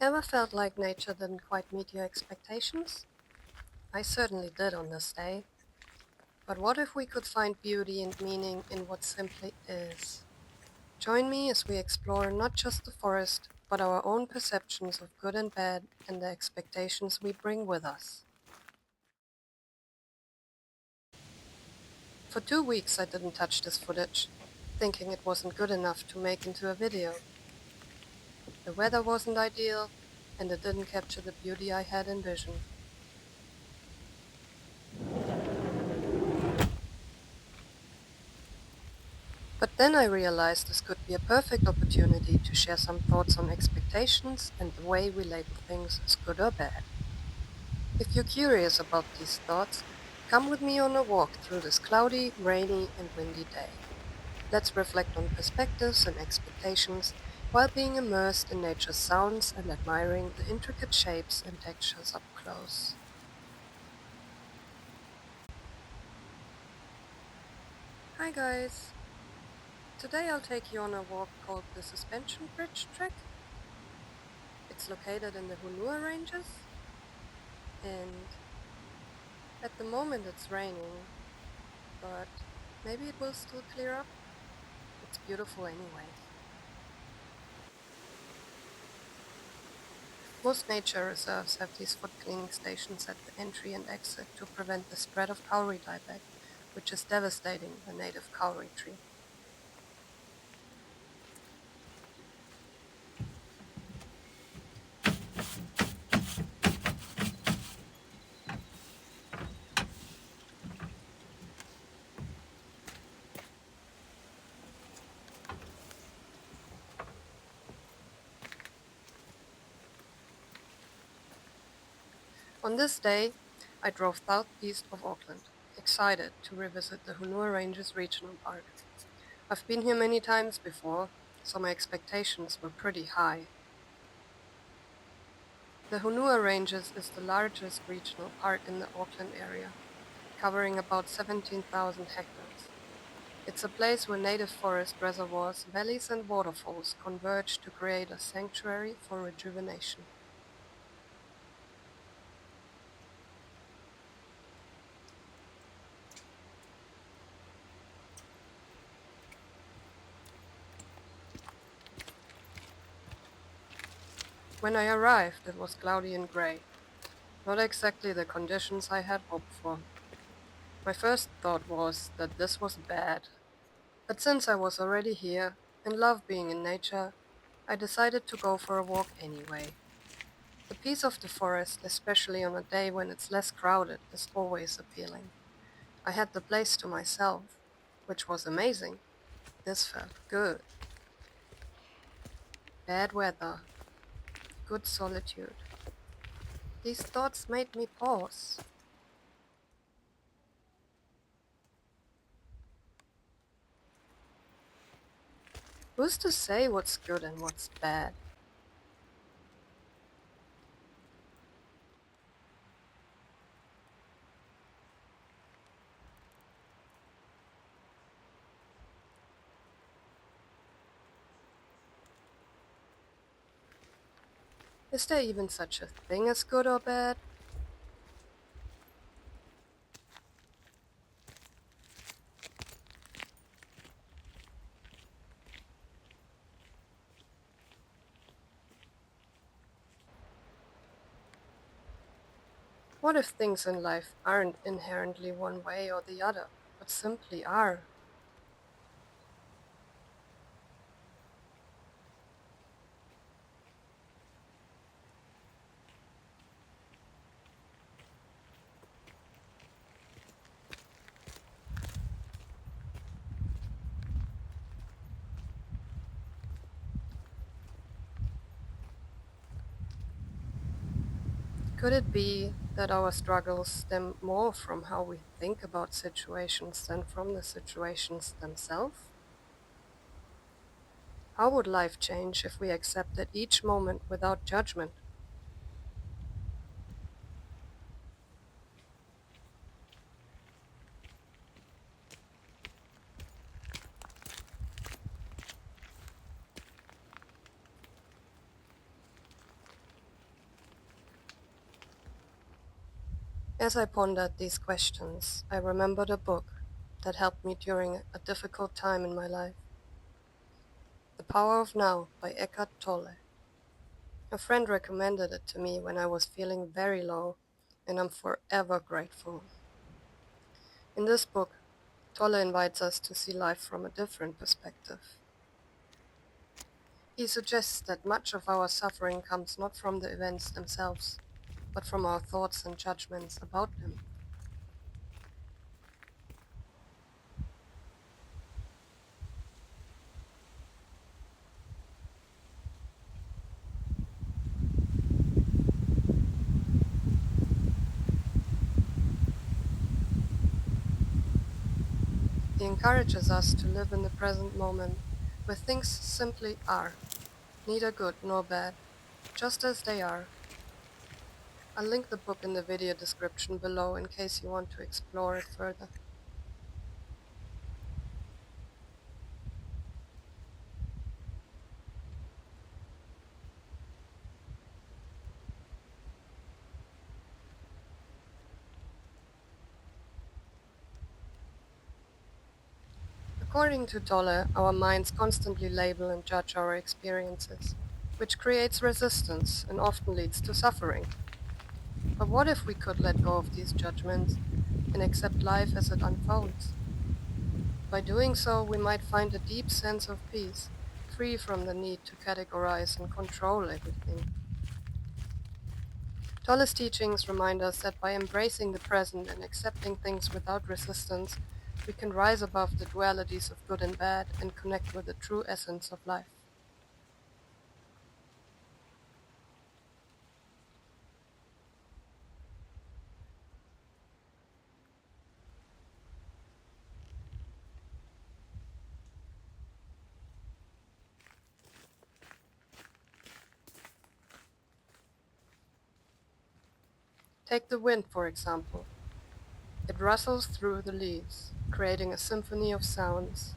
Ever felt like nature didn't quite meet your expectations? I certainly did on this day. But what if we could find beauty and meaning in what simply is? Join me as we explore not just the forest, but our own perceptions of good and bad and the expectations we bring with us. For 2 weeks I didn't touch this footage, thinking it wasn't good enough to make into a video. The weather wasn't ideal, and it didn't capture the beauty I had envisioned. But then I realized this could be a perfect opportunity to share some thoughts on expectations and the way we label things as good or bad. If you're curious about these thoughts, come with me on a walk through this cloudy, rainy, and windy day. Let's reflect on perspectives and expectations while being immersed in nature's sounds and admiring the intricate shapes and textures up close. Hi guys! Today I'll take you on a walk called the Suspension Bridge Trek. It's located in the Hunua Ranges, and at the moment it's raining, but maybe it will still clear up. It's beautiful anyways. Most nature reserves have these foot cleaning stations at the entry and exit to prevent the spread of cowrie dieback, which is devastating the native cowrie tree. On this day, I drove southeast of Auckland, excited to revisit the Hunua Ranges Regional Park. I've been here many times before, so my expectations were pretty high. The Hunua Ranges is the largest regional park in the Auckland area, covering about 17,000 hectares. It's a place where native forest reservoirs, valleys, and waterfalls converge to create a sanctuary for rejuvenation. When I arrived, it was cloudy and gray, not exactly the conditions I had hoped for. My first thought was that this was bad, but since I was already here and love being in nature, I decided to go for a walk anyway. The peace of the forest, especially on a day when it's less crowded, is always appealing. I had the place to myself, which was amazing. This felt good. Bad weather, good solitude. These thoughts made me pause. Who's to say what's good and what's bad? Is there even such a thing as good or bad? What if things in life aren't inherently one way or the other, but simply are? Could it be that our struggles stem more from how we think about situations than from the situations themselves? How would life change if we accepted each moment without judgment? As I pondered these questions, I remembered a book that helped me during a difficult time in my life. The Power of Now by Eckhart Tolle. A friend recommended it to me when I was feeling very low, and I'm forever grateful. In this book, Tolle invites us to see life from a different perspective. He suggests that much of our suffering comes not from the events themselves, but from our thoughts and judgments about them. He encourages us to live in the present moment, where things simply are, neither good nor bad, just as they are. I'll link the book in the video description below in case you want to explore it further. According to Tolle, our minds constantly label and judge our experiences, which creates resistance and often leads to suffering. But what if we could let go of these judgments and accept life as it unfolds? By doing so, we might find a deep sense of peace, free from the need to categorize and control everything. Tolle's teachings remind us that by embracing the present and accepting things without resistance, we can rise above the dualities of good and bad and connect with the true essence of life. Take the wind, for example. It rustles through the leaves, creating a symphony of sounds.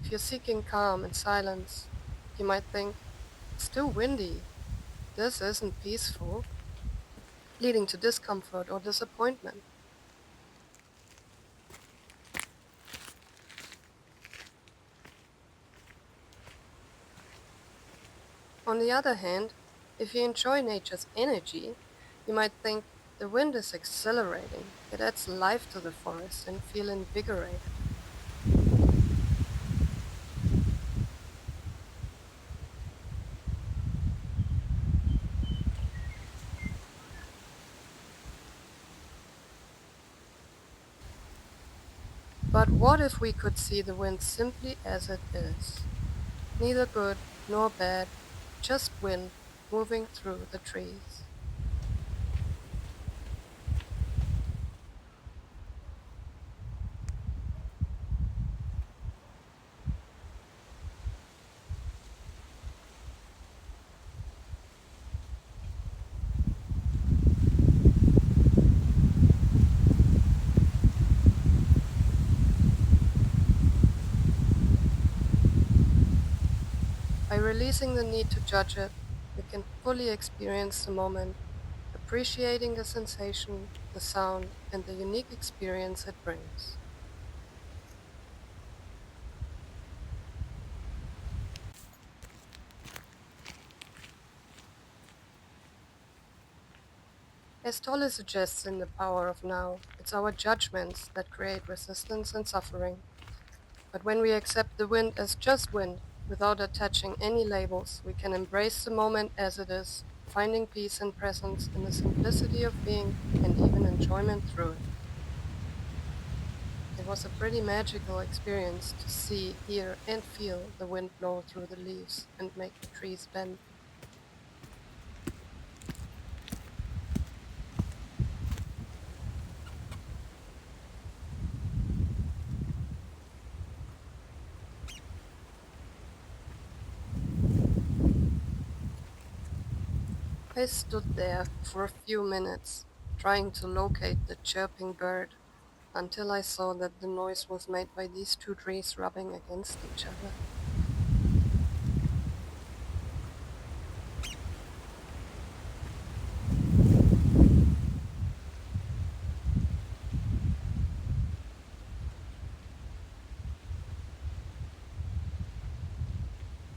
If you're seeking calm and silence, you might think, it's too windy, this isn't peaceful, leading to discomfort or disappointment. On the other hand, if you enjoy nature's energy, you might think the wind is exhilarating, it adds life to the forest and feel invigorated. But what if we could see the wind simply as it is? Neither good nor bad, just wind moving through the trees. By releasing the need to judge it, we can fully experience the moment, appreciating the sensation, the sound, and the unique experience it brings. As Tolle suggests in The Power of Now, it's our judgments that create resistance and suffering. But when we accept the wind as just wind, without attaching any labels, we can embrace the moment as it is, finding peace and presence in the simplicity of being and even enjoyment through it. It was a pretty magical experience to see, hear, and feel the wind blow through the leaves and make the trees bend. I stood there for a few minutes, trying to locate the chirping bird, until I saw that the noise was made by these two trees rubbing against each other.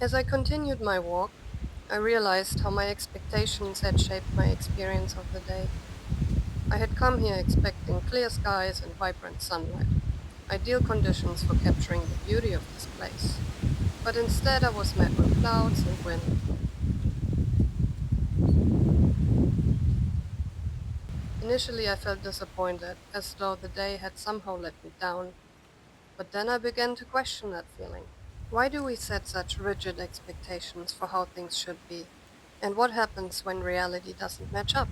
As I continued my walk, I realized how my expectations had shaped my experience of the day. I had come here expecting clear skies and vibrant sunlight, ideal conditions for capturing the beauty of this place. But instead, I was met with clouds and wind. Initially, I felt disappointed, as though the day had somehow let me down. But then I began to question that feeling. Why do we set such rigid expectations for how things should be? And what happens when reality doesn't match up?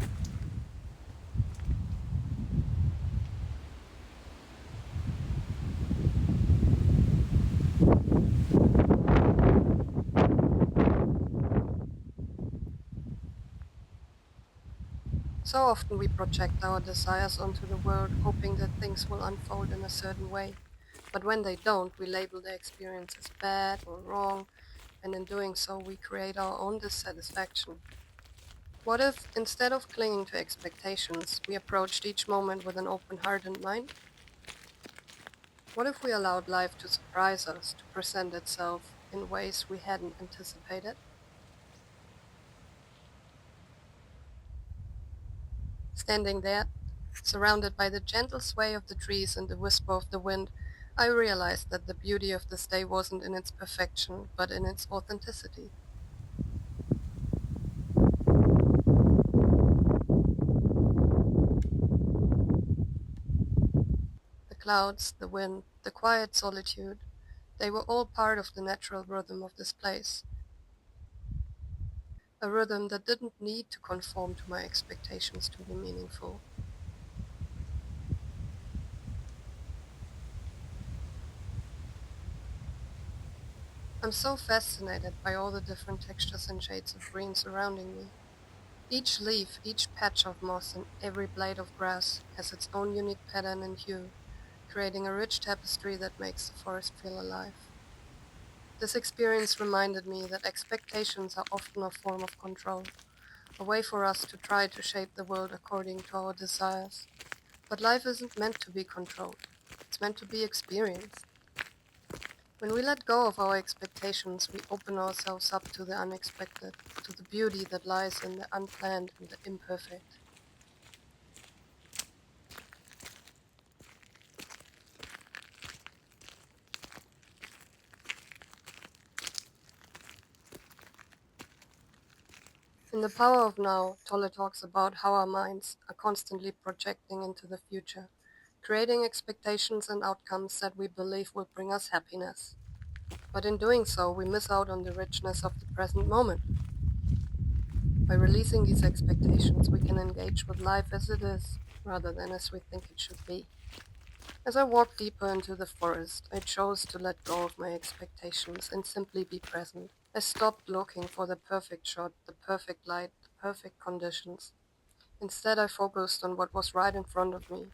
So often we project our desires onto the world, hoping that things will unfold in a certain way. But when they don't, we label the experience as bad or wrong, and in doing so, we create our own dissatisfaction. What if, instead of clinging to expectations, we approached each moment with an open heart and mind? What if we allowed life to surprise us, to present itself in ways we hadn't anticipated? Standing there, surrounded by the gentle sway of the trees and the whisper of the wind, I realized that the beauty of this day wasn't in its perfection, but in its authenticity. The clouds, the wind, the quiet solitude, they were all part of the natural rhythm of this place, a rhythm that didn't need to conform to my expectations to be meaningful. I'm so fascinated by all the different textures and shades of green surrounding me. Each leaf, each patch of moss, and every blade of grass has its own unique pattern and hue, creating a rich tapestry that makes the forest feel alive. This experience reminded me that expectations are often a form of control, a way for us to try to shape the world according to our desires. But life isn't meant to be controlled, it's meant to be experienced. When we let go of our expectations, we open ourselves up to the unexpected, to the beauty that lies in the unplanned and the imperfect. In The Power of Now, Tolle talks about how our minds are constantly projecting into the future, creating expectations and outcomes that we believe will bring us happiness. But in doing so, we miss out on the richness of the present moment. By releasing these expectations, we can engage with life as it is, rather than as we think it should be. As I walked deeper into the forest, I chose to let go of my expectations and simply be present. I stopped looking for the perfect shot, the perfect light, the perfect conditions. Instead, I focused on what was right in front of me,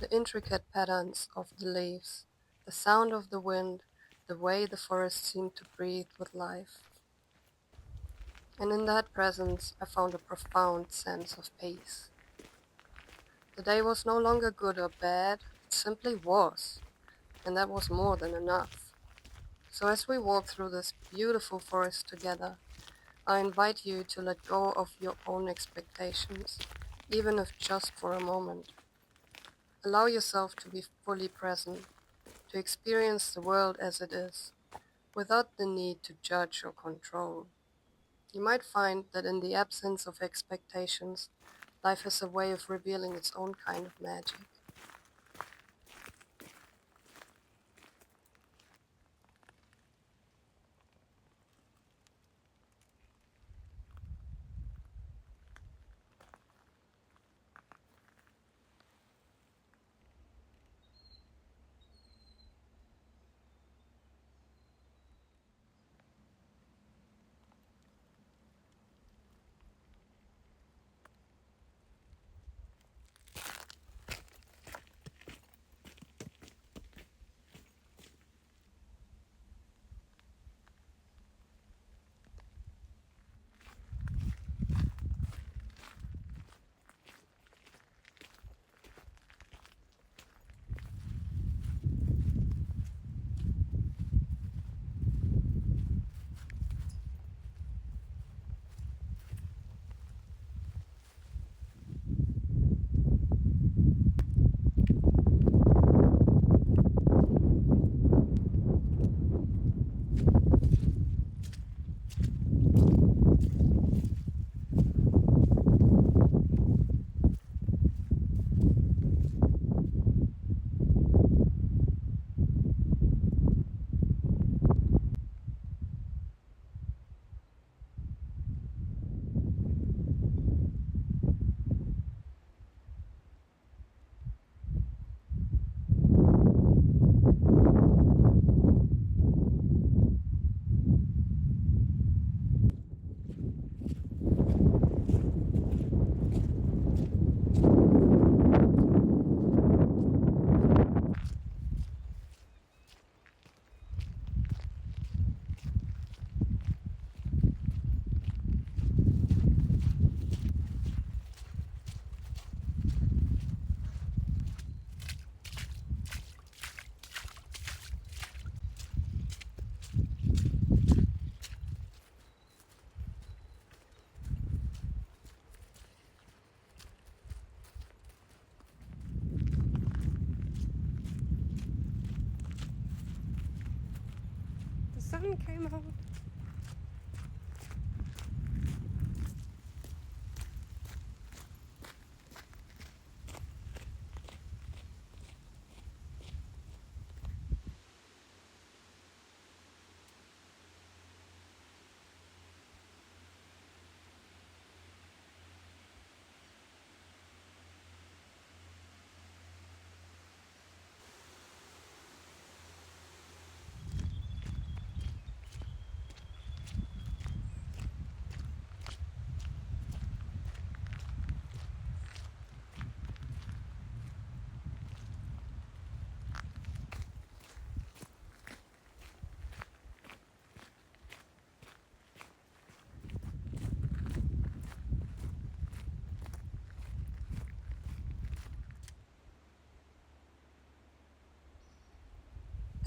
the intricate patterns of the leaves, the sound of the wind, the way the forest seemed to breathe with life. And in that presence, I found a profound sense of peace. The day was no longer good or bad, it simply was, and that was more than enough. So, as we walk through this beautiful forest together, I invite you to let go of your own expectations, even if just for a moment. Allow yourself to be fully present, to experience the world as it is, without the need to judge or control. You might find that in the absence of expectations, life has a way of revealing its own kind of magic.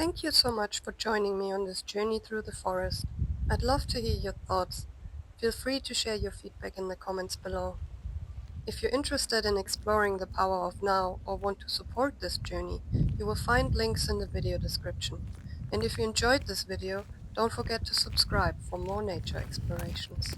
Thank you so much for joining me on this journey through the forest. I'd love to hear your thoughts. Feel free to share your feedback in the comments below. If you're interested in exploring the power of now or want to support this journey, you will find links in the video description. And if you enjoyed this video, don't forget to subscribe for more nature explorations.